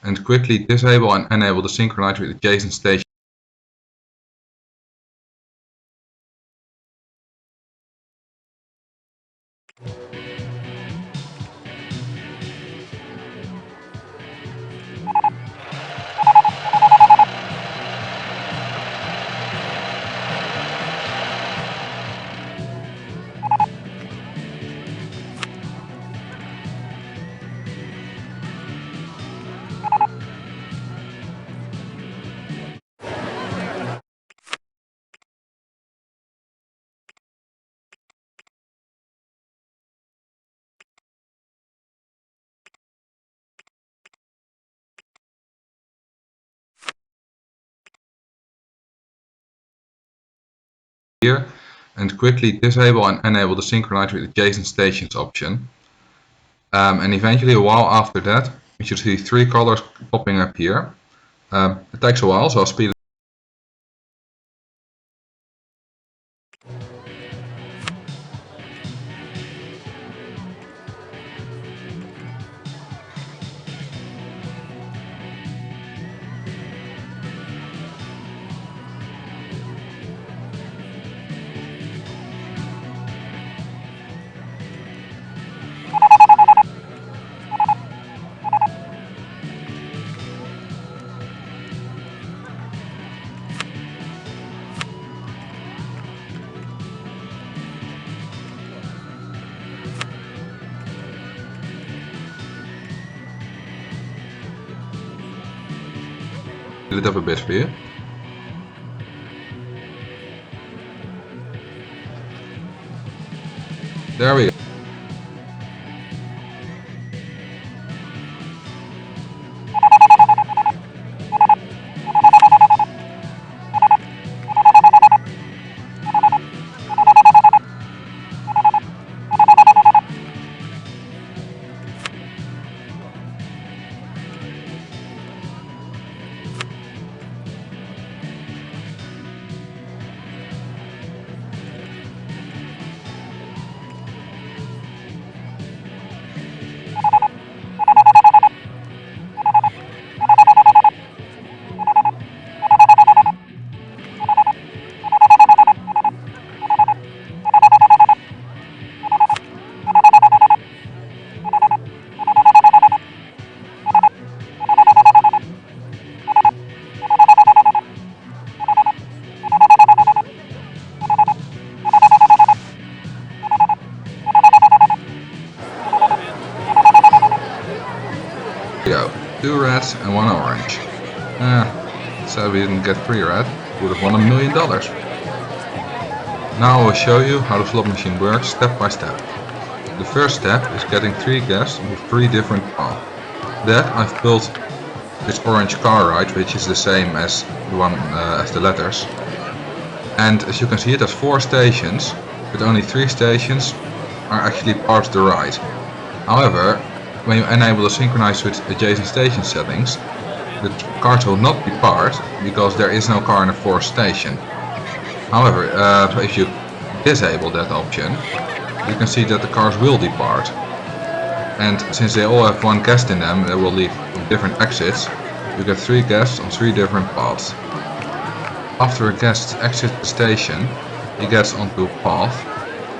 and quickly disable and enable the synchronize with adjacent station. Here, and quickly disable and enable the synchronize with adjacent stations option. And eventually, a while after that, you should see 3 colors popping up here. It takes a while, so I'll speed it. It up a bit for you. There we go. Go. 2 reds and 1 orange. So we didn't get 3 red, would have won $1 million. Now I will show you how the slot machine works step by step. The first step is getting 3 guests with 3 different paths. That I've built this orange car ride, which is the same as the one as the letters. And as you can see, it has 4 stations, but only 3 stations are actually part of the ride. However, when you enable the synchronize with adjacent station settings, the cars will not depart because there is no car in the 4th station. However, so if you disable that option, you can see that the cars will depart. And since they all have 1 guest in them, they will leave different exits. You get 3 guests on 3 different paths. After a guest exits the station, he gets onto a path.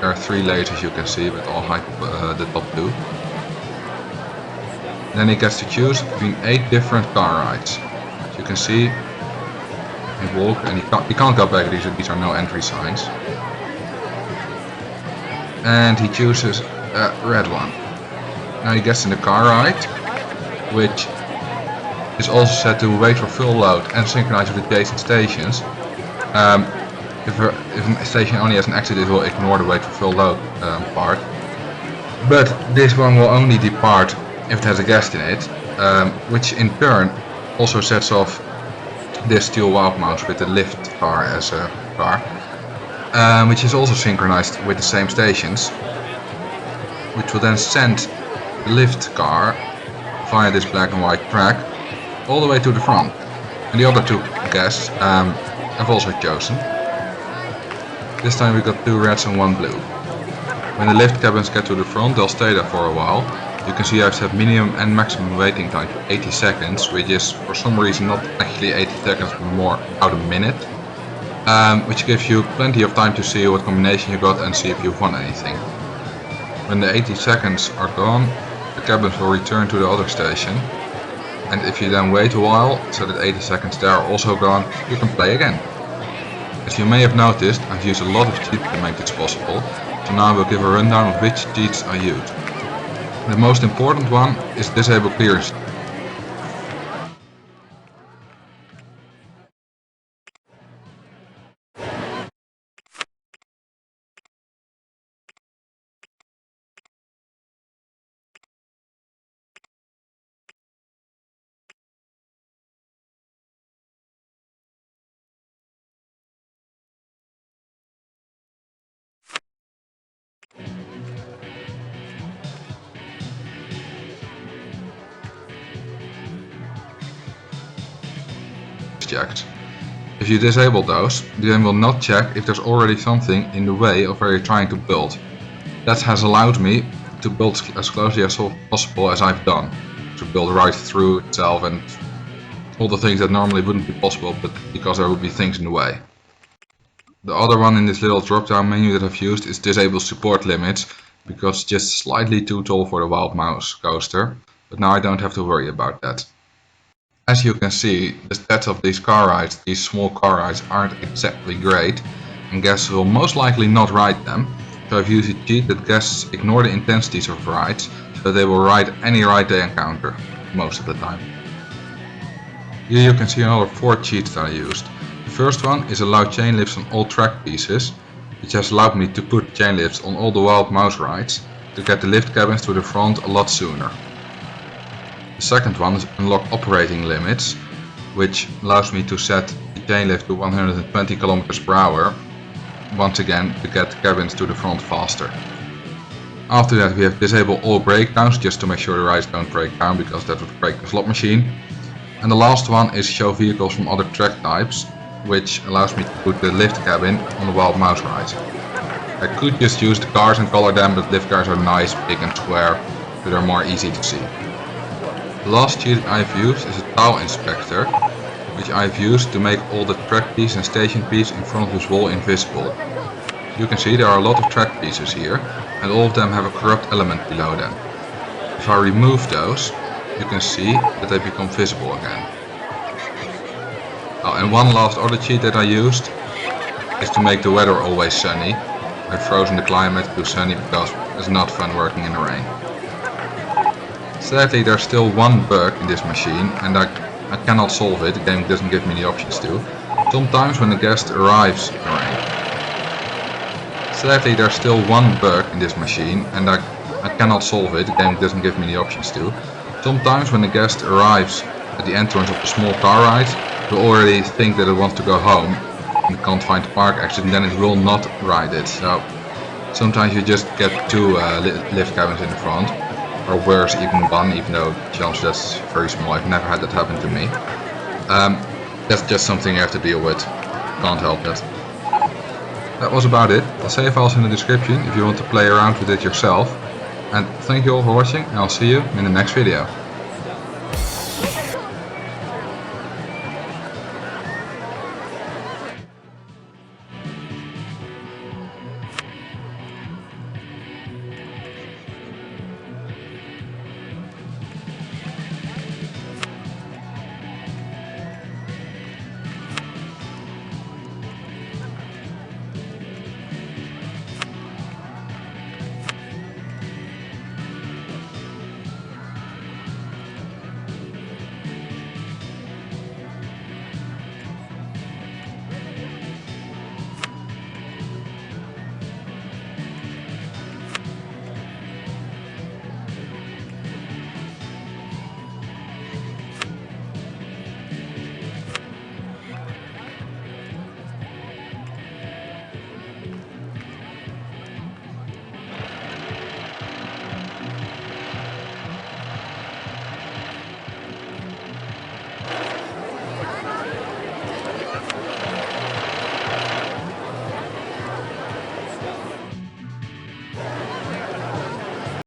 There are 3 layers, as you can see, but all high the top 2. Then he gets to choose between 8 different car rides. As you can see, he walks and he can't go back, these are no entry signs. And he chooses a red one. Now he gets in the car ride, which is also set to wait for full load and synchronize with adjacent stations. If a station only has an exit, it will ignore the wait for full load part. But this one will only depart if it has a guest in it, which in turn also sets off this steel wild mouse with the lift car as a car, which is also synchronized with the same stations, which will then send the lift car via this black and white track all the way to the front. And the other 2 guests have also chosen. This time we got 2 reds and 1 blue. When the lift cabins get to the front, they'll stay there for a while. You can see I've set minimum and maximum waiting time to 80 seconds, which is for some reason not actually 80 seconds, but more about a minute. Which gives you plenty of time to see what combination you got and see if you've won anything. When the 80 seconds are gone, the cabins will return to the other station. And if you then wait a while, so that 80 seconds there are also gone, you can play again. As you may have noticed, I've used a lot of cheats to make this possible, so now I will give a rundown of which cheats I used. The most important one is disable clearance checks. If you disable those, the game will not check if there's already something in the way of where you're trying to build. That has allowed me to build as closely as possible as I've done. To build right through itself and all the things that normally wouldn't be possible, but because there would be things in the way. The other one in this little drop down menu that I've used is disable support limits, because it's just slightly too tall for the wild mouse coaster, but now I don't have to worry about that. As you can see, the stats of these car rides, these small car rides, aren't exactly great, and guests will most likely not ride them, so I've used a cheat that guests ignore the intensities of rides, so they will ride any ride they encounter, most of the time. Here you can see another 4 cheats that I used. The first one is allow chain lifts on all track pieces, which has allowed me to put chain lifts on all the wild mouse rides, to get the lift cabins to the front a lot sooner. The second one is unlock operating limits, which allows me to set the chain lift to 120 km per hour, once again to get cabins to the front faster. After that we have disable all breakdowns, just to make sure the rides don't break down, because that would break the slot machine. And the last one is show vehicles from other track types, which allows me to put the lift cabin on the wild mouse ride. I could just use the cars and color them, but lift cars are nice, big and square, so they're more easy to see. The last cheat I've used is a tile inspector, which I've used to make all the track pieces and station pieces in front of this wall invisible. You can see there are a lot of track pieces here, and all of them have a corrupt element below them. If I remove those, you can see that they become visible again. Oh, and one last other cheat that I used is to make the weather always sunny. I've frozen the climate to sunny because it's not fun working in the rain. Sadly, there's still one bug in this machine, and I cannot solve it. The game doesn't give me the options to. Sometimes when a guest arrives in the rain. Sadly, there's still one bug in this machine, and I cannot solve it. The game doesn't give me the options to. Sometimes when a guest arrives at the entrance of the small car ride, you already think that it wants to go home and can't find the park exit, and then it will not ride it. So sometimes you just get 2 lift cabins in the front. Or worse, even 1, even though the chance that's very small. I've never had that happen to me. That's just something you have to deal with. Can't help that. That was about it. The save file's in the description if you want to play around with it yourself. And thank you all for watching, and I'll see you in the next video.